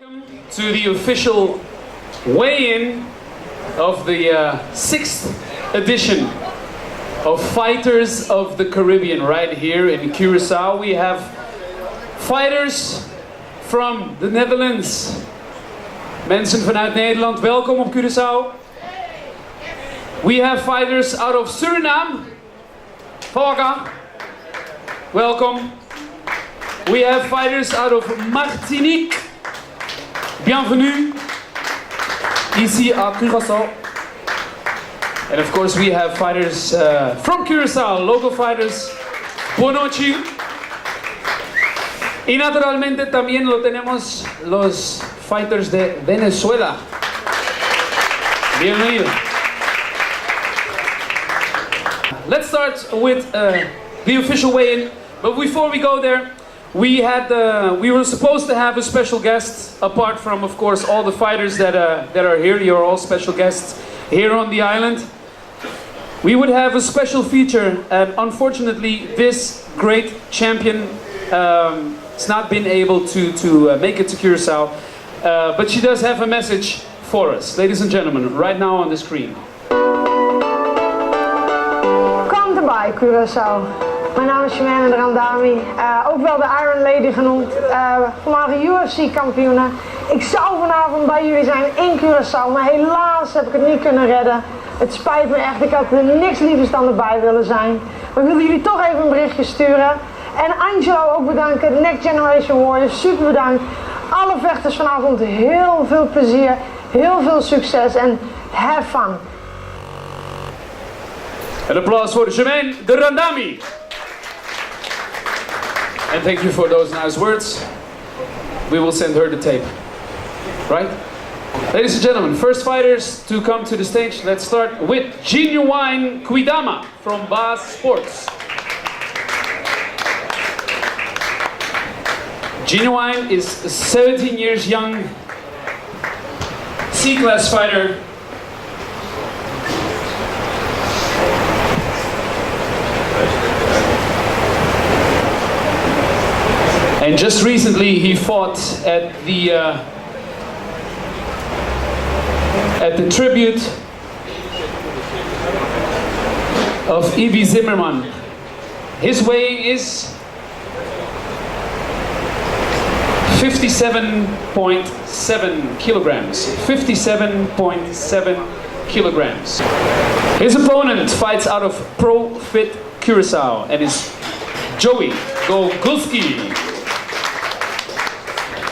Welcome to the official weigh-in of the 6th edition of Fighters of the Caribbean right here in Curacao. We have fighters from the Netherlands. Mensen vanuit Nederland, welkom op Curaçao. We have fighters out of Suriname. Volga, welcome. We have fighters out of Martinique. Bienvenue. Ici à Curaçao. And of course we have fighters from Curaçao, local fighters. Buenas noches. Y naturalmente también lo tenemos los fighters de Venezuela. Bienvenido. Let's start with the official weigh-in, but before we go there, we were supposed to have a special guest, apart from, of course, all the fighters that are here. You're all special guests here on the island. We would have a special feature, and unfortunately, this great champion has not been able to make it to Curacao, but she does have a message for us, ladies and gentlemen, right now on the screen. Kom erbij, Curaçao. Mijn naam is Randami, ook wel de Iron Lady genoemd, voormalige UFC-kampioene. Ik zou vanavond bij jullie zijn in Curaçao, maar helaas heb ik het niet kunnen redden. Het spijt me echt, ik had er niks lievers dan erbij willen zijn. Maar ik wilde jullie toch even een berichtje sturen. En Angelo ook bedanken, Next Generation Warriors, super bedankt. Alle vechters vanavond heel veel plezier, heel veel succes en have fun. Een applaus voor Jermaine de Randami. And thank you for those nice words. We will send her the tape. Right? Ladies and gentlemen, first fighters to come to the stage. Let's start with Genuine Kuidama from Baas Sports. Genuine is 17 years young, C-class fighter. And just recently he fought at the tribute of Ibi Zimmerman. His weight is 57.7 kilograms. 57.7 kilograms. His opponent fights out of Pro Fit Curacao and is Joey Gogulski.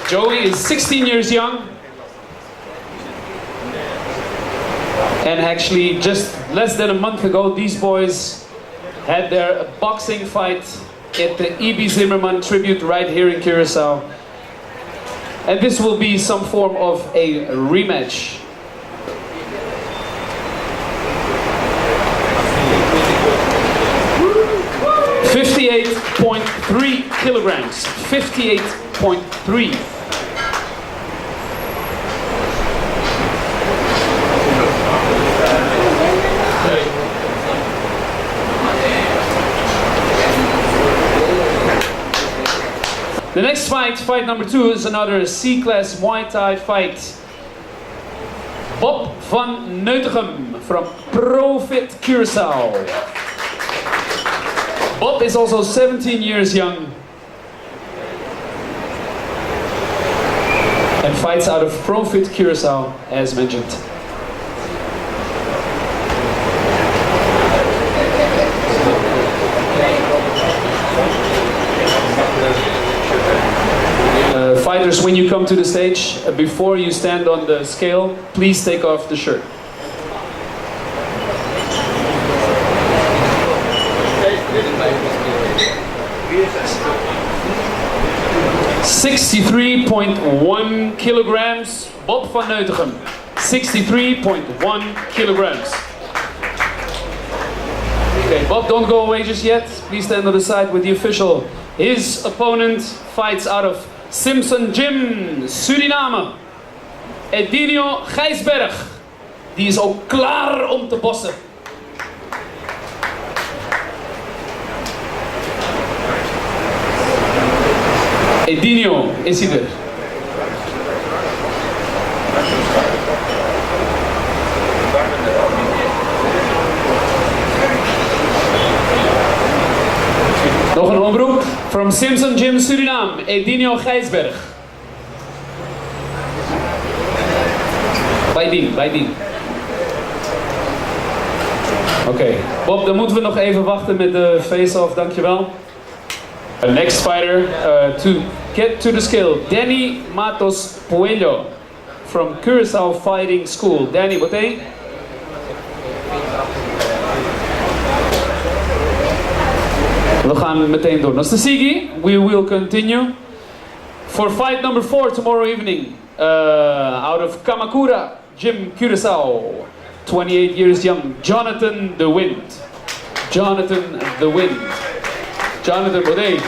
Joey is 16 years young, and actually just less than a month ago these boys had their boxing fight at the E.B. Zimmerman tribute right here in Curacao, and this will be some form of a rematch. .3 kilograms. 58.3. The next fight number 2, is another C-class Muay Thai fight. Bob van Neutegem from Profit Curacao. Bob is also 17 years young and fights out of Profit Curacao, as mentioned. Fighters, when you come to the stage, before you stand on the scale, please take off the shirt. 63.1 kilograms, Bob van Neutegem. 63.1 kilograms. Okay, Bob, don't go away just yet. Please stand on the side with the official. His opponent fights out of Simpson Gym, Suriname. Edinho Gijsberg. Die is ook klaar om te bossen. Edinho is hij er. Nog een oproep. From Simpson Gym Suriname, Edinho Gijsberg. Bij dien. Oké, Bob, dan moeten we nog even wachten met de face-off, dankjewel. Next fighter, to get to the scale, Danny Matos Puello from Curacao Fighting School. Danny, wat deed je? We gaan meteen door. Nostasigi, we will continue. For fight number 4 tomorrow evening, out of Kamakura Gym, Curacao. 28 years young, Jonathan the Wind. Jonathan the Wind. Jonathan, wat deed je?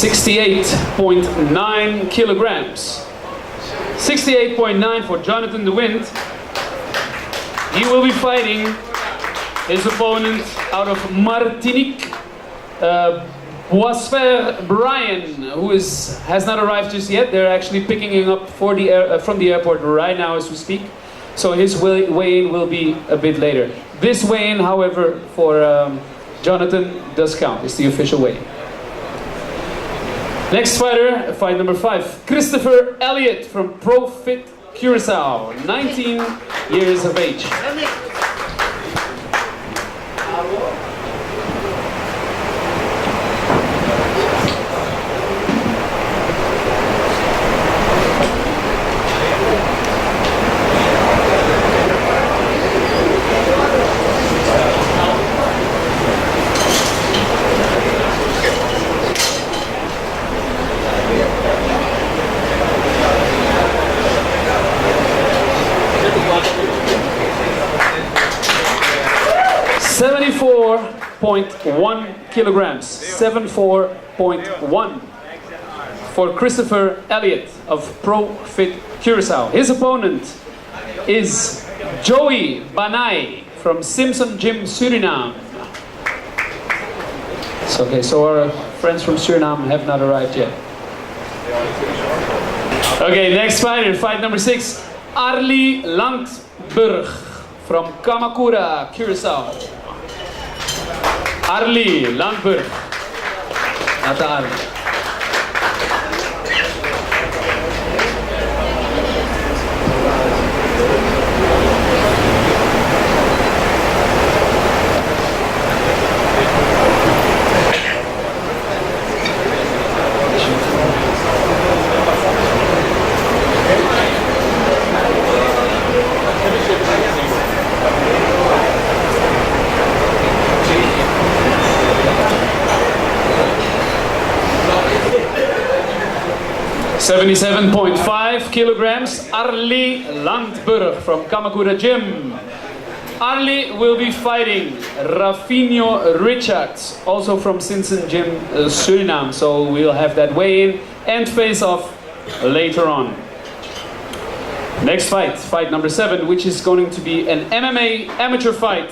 68.9 kilograms. 68.9 for Jonathan the Wind. He will be fighting his opponent out of Martinique, Boisfer Brian, who has not arrived just yet. They're actually picking him up from the airport right now as we speak. So his weigh-in will be a bit later. This weigh-in, however, for Jonathan does count. It's the official weigh-in. Next fighter, fight number 5, Christopher Elliott from Profit Curacao, 19 years of age. 74.1 kilograms, 74.1 for Christopher Elliott of Profit Curacao. His opponent is Joey Banai from Simpson Gym Suriname. Okay, so our friends from Suriname have not arrived yet. Okay, next fighter, fight number 6, Arlie Landburg from Kamakura, Curacao. Arlie Landburg. Not Arlie. $77.5 kilograms, Arlie Landburg from Kamakura Gym. Arlie will be fighting Rafinho Richards, also from Simpson Gym, Suriname. So we'll have that weigh-in and face-off later on. Next fight, fight number 7, which is going to be an MMA amateur fight.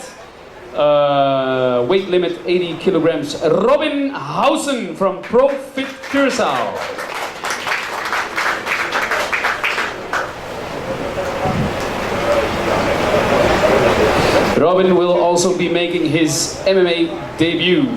Weight limit 80 kilograms. Robin Hausen from Profit Curacao. Robin will also be making his MMA debut.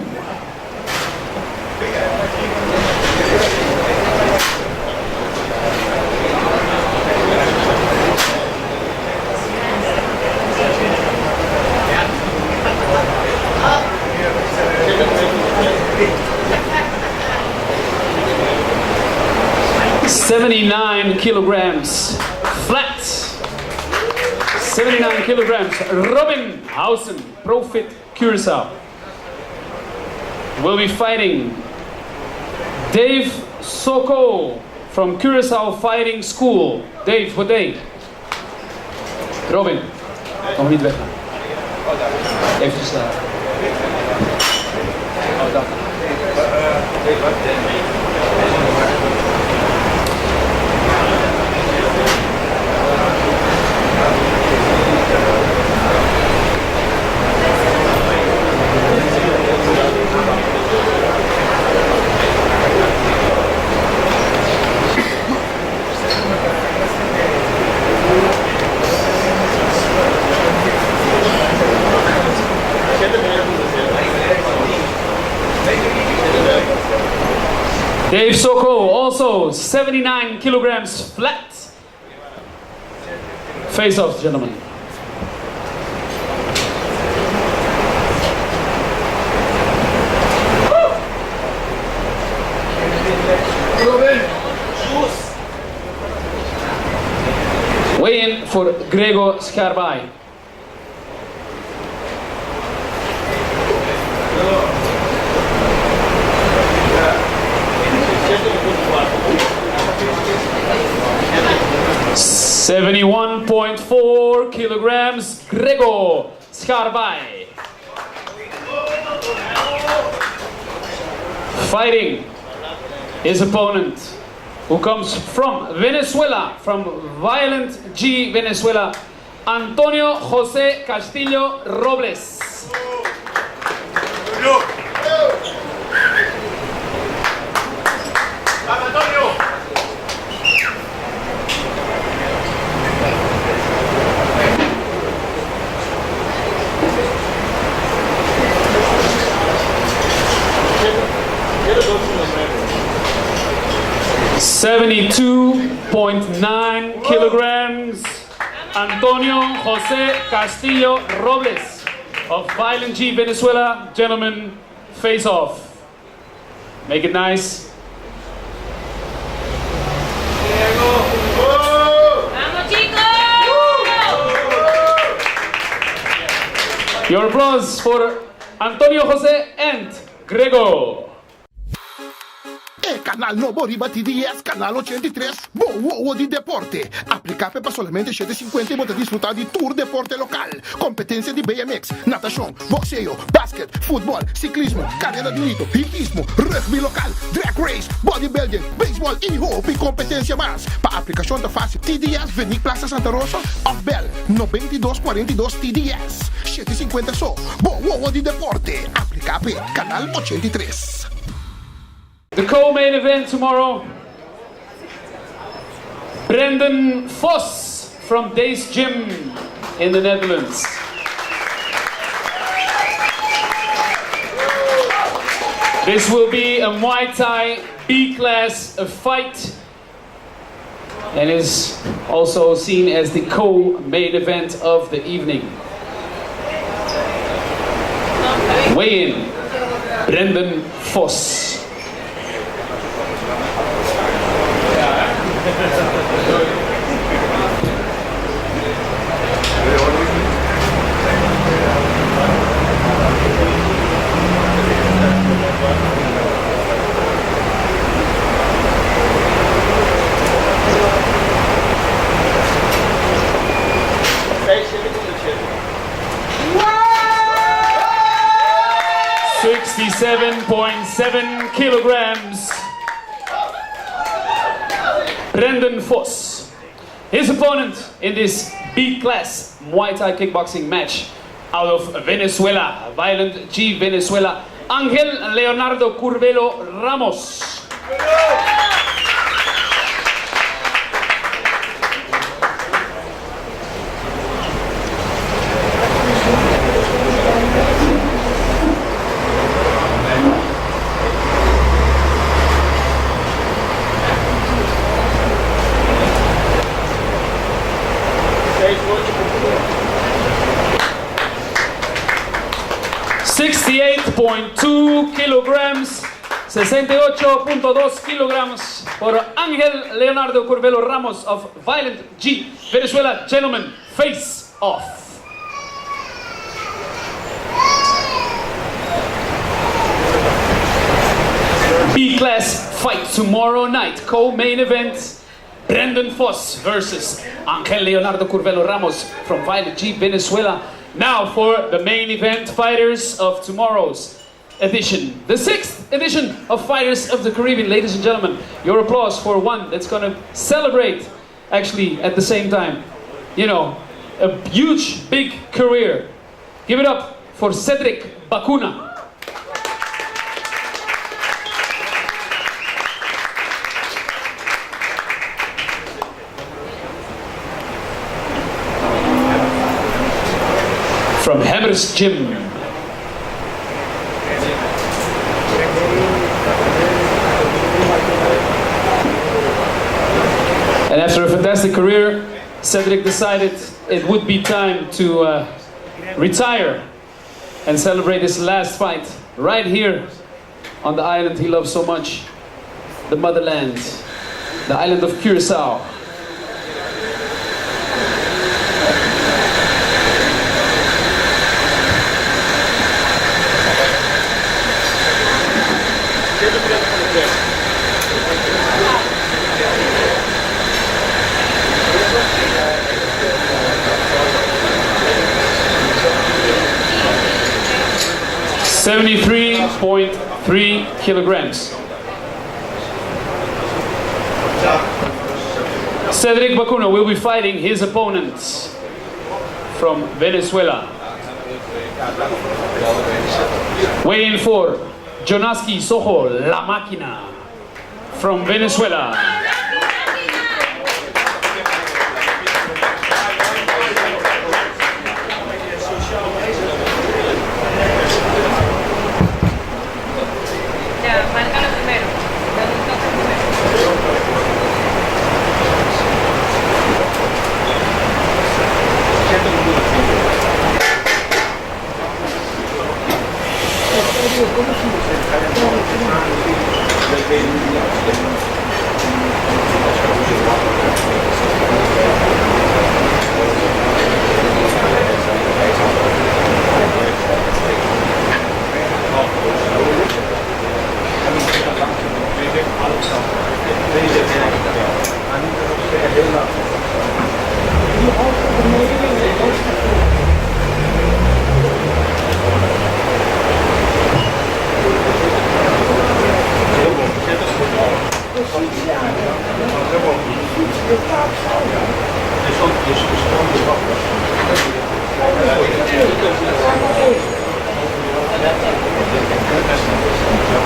$79 kilograms flat. 79 kilograms, Robin Hausen, Profit Curacao. Will be fighting Dave Soko from Curacao Fighting School. Dave, wat deed je? Robin, nog niet weggaan. Even slaan. Dave Soko, also 79 kilograms flat. Face off, gentlemen. Weigh in for Gregor Scarbai. $71.4 kilograms, Gregor Scarbai. Fighting his opponent, who comes from Venezuela, from Violent G Venezuela, Antonio José Castillo Robles. $72.9 kilograms, Antonio José Castillo Robles of Violent G Venezuela. Gentlemen, face off. Make it nice. Your applause for Antonio José and Gregor. Canal Novo Riba TDS, Canal 83, Bowo di Deporte. Aplicable para solamente 750 y poder disfrutar de tour deporte local. Competencia de BMX, natación, boxeo, básquet, fútbol, ciclismo, carrera de hito, hipismo, rugby local, drag race, bodybuilding, béisbol y hoop competencia más. Para aplicación de fácil, TDS, Venic Plaza Santa Rosa, of Bell, 9242 TDS. 750 so, Bowo di Deporte. Aplicable, Canal 83. The co-main event tomorrow, Brendan Vos from Days Gym in the Netherlands. This will be a Muay Thai B-class fight and is also seen as the co-main event of the evening. Weigh in, Brendan Vos. $67.7 kilograms. Brendan Vos. His opponent in this B-class Muay Thai kickboxing match out of Venezuela, Violent G Venezuela, Ángel Leonardo Curvelo Ramos. $68.2 kilograms, 68.2 kilograms for Ángel Leonardo Curvelo Ramos of Violent G Venezuela. Gentlemen, face off. B-class fight tomorrow night, co-main event. Brendan Vos versus Ángel Leonardo Curvelo Ramos from Violent G Venezuela. Now for the main event fighters of tomorrow's edition, the 6th edition of Fighters of the Caribbean. Ladies and gentlemen, your applause for one that's going to celebrate, actually at the same time, you know, a huge, big career. Give it up for Cedric Bacuna. From Hammers Gym. And after a fantastic career, Cedric decided it would be time to retire and celebrate his last fight right here on the island he loves so much, the motherland, the island of Curacao. .3 kilograms. Cedric Bacuna will be fighting his opponents from Venezuela. Weigh in for Jonaski Soho La Máquina from Venezuela.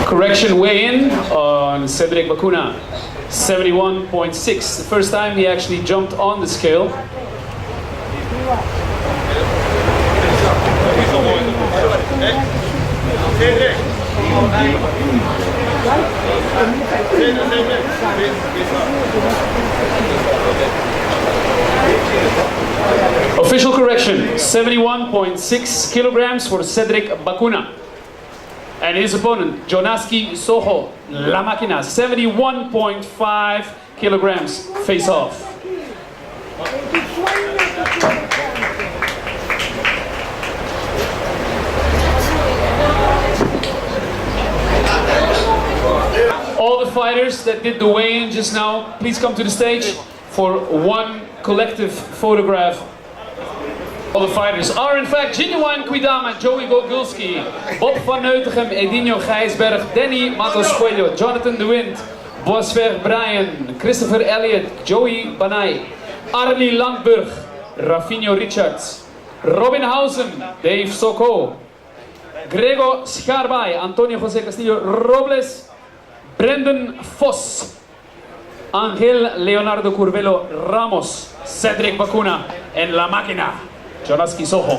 Correction weigh-in on Cedric Bacuna, 71.6. The first time he actually jumped on the scale. Official correction, 71.6 kilograms for Cedric Bacuna. And his opponent, Jonaski Soho La Máquina, 71.5 kilograms, face off. All the fighters that did the weigh-in just now, please come to the stage for one collective photograph. All the fighters are in fact Genuine Quidama, Joey Gogulski, Bob van Neutegem, Edinho Gijsberg, Danny Matos Coelho, Jonathan De Wind, Bosver Brian, Christopher Elliott, Joey Banai, Arlie Landburg, Rafinho Richards, Robin Hausen, Dave Soko, Gregor Scharbay, Antonio José Castillo Robles, Brendan Vos, Angel Leonardo Curvelo Ramos, Cedric Bacuna, and La Máquina, Jonaski Soho.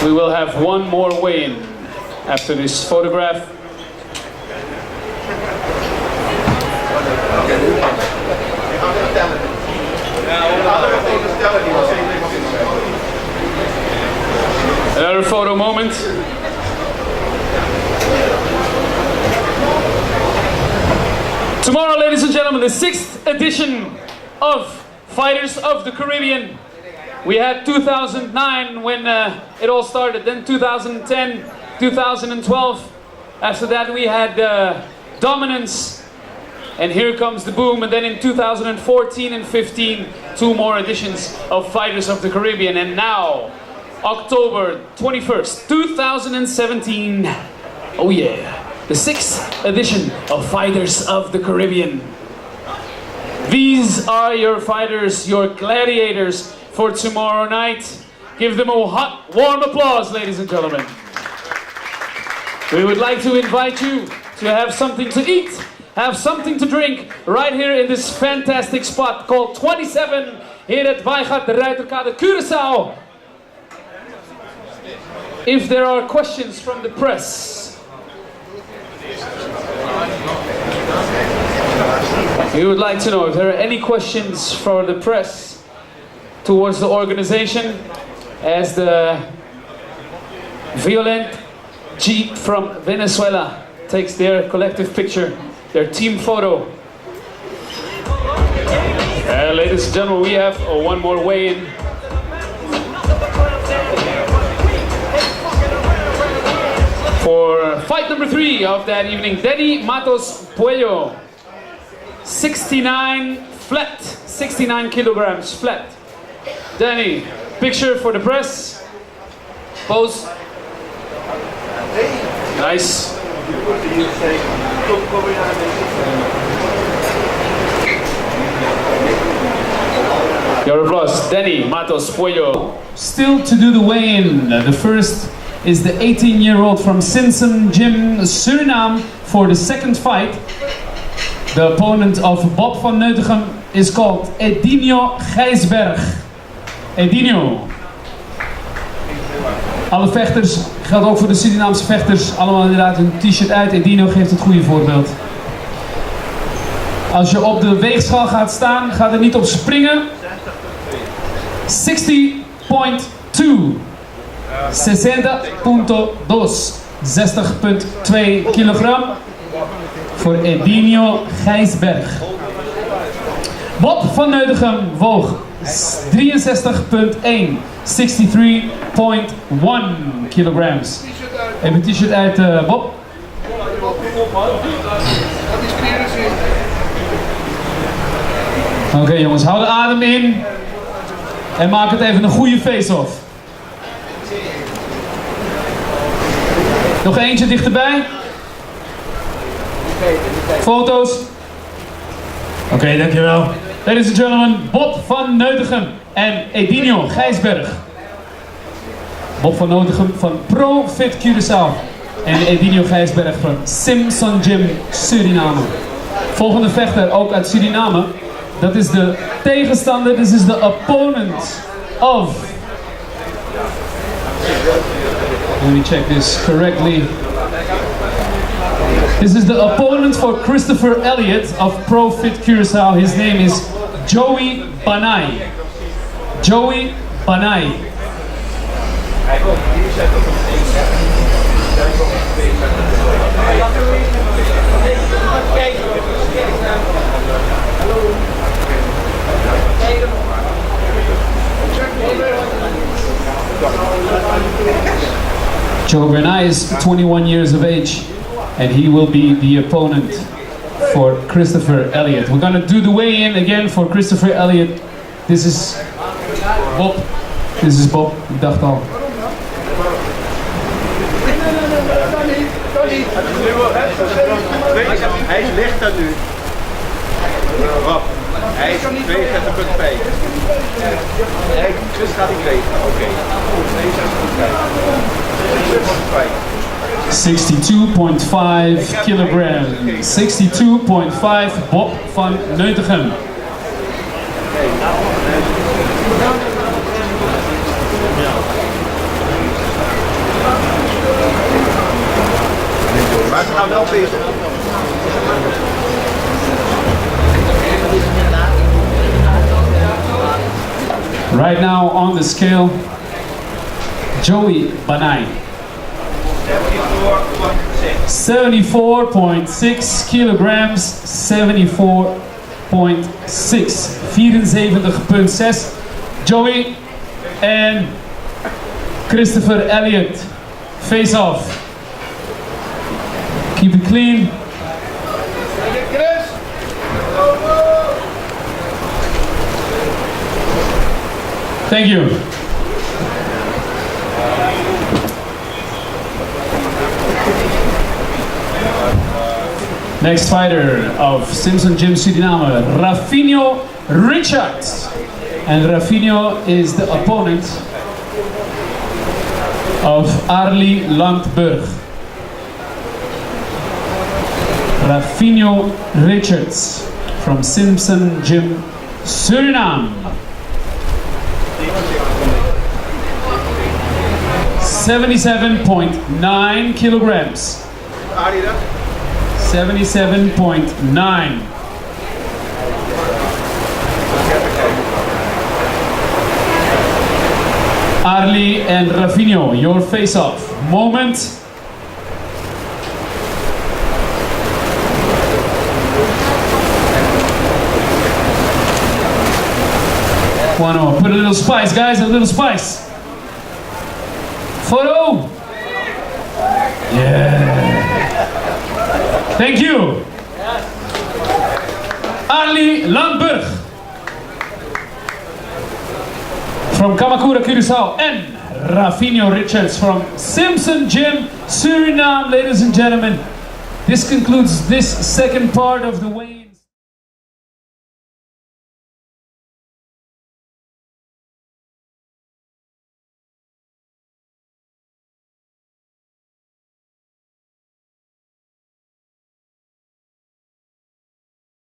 We will have one more weigh-in after this photograph. Another photo moment. Tomorrow, ladies and gentlemen, the 6th edition of Fighters of the Caribbean. We had 2009 when it all started, then 2010, 2012. After that we had Dominance, and here comes the boom. And then in 2014 and 15, 2 more editions of Fighters of the Caribbean. And now, October 21st, 2017, oh yeah, the 6th edition of Fighters of the Caribbean. These are your fighters, your gladiators for tomorrow night. Give them a hot, warm applause, ladies and gentlemen. We would like to invite you to have something to eat, have something to drink, right here in this fantastic spot called 27 here at Weigart de Ruiterkade, Curacao. If there are questions from the press. We would like to know if there are any questions for the press towards the organization as the violent Jeep from Venezuela takes their collective picture, their team photo. Ladies and gentlemen, we have one more weigh-in. For fight number 3 of that evening, Danny Matos Puello, 69 flat, 69 kilograms flat. Danny, picture for the press. Pose. Nice. Your applause, Danny Matos Puello. Still to do the weigh-in. The first is the 18-year-old from Simpson Gym, Suriname, for the second fight. The opponent of Bob van Neutegem is called Edinho Gijsberg. Edinho. Alle vechters, geldt ook voor de Surinaamse vechters, allemaal inderdaad hun t-shirt uit. Edinho geeft het goede voorbeeld. Als je op de weegschaal gaat staan, ga er niet op springen. 60.2. 60.2 kilogram voor Edinho Gijsberg. Bob van Neutegem woog 63.1, 63.1 kilograms. Even een t-shirt uit, Bob. Oké jongens, hou de adem in en maak het even een goede face-off. Nog eentje dichterbij. Foto's. Oké, dankjewel. Ladies and gentlemen, Bob van Neutegem en Edinho Gijsberg. Bob van Neutegem van Pro Fit Curacao en Edinho Gijsberg van Simpson Gym Suriname. Volgende vechter ook uit Suriname. Dat is de tegenstander, this is the opponent of... Let me check this correctly. This is the opponent for Christopher Elliott of Pro Fit Curacao. His name is Joey Banai. Joey Banai. Joe Banai is 21 years of age and he will be the opponent for Christopher Elliott. We're gonna do the weigh-in again for Christopher Elliott. This is Bob. This is Bob. Ik dacht al. Hij is lichter nu. Rob. Hij is 62.5. Dus gaat hij wegen. Oké. 62.5 kilograms. 62.5 Bob van Neutegem. Maar ze gaan wel bezig. Right now on the scale, Joey Banai. 74.6 kilograms, 74.6, 74.6. Joey and Christopher Elliott face off. Keep it clean. Thank you. Next fighter of Simpson Gym Suriname, Rafinho Richards. And Rafinho is the opponent of Arlie Landburg. Rafinho Richards from Simpson Gym Suriname. 77.9 kilograms. 77.9. Arlie and Rafinho, your face-off moment. One, put a little spice, guys, a little spice. Photo. Yeah. Thank you. Arlie Landberg from Kamakura, Curacao, and Rafinho Richards from Simpson Gym, Suriname. Ladies and gentlemen, this concludes this second part of the weigh-in.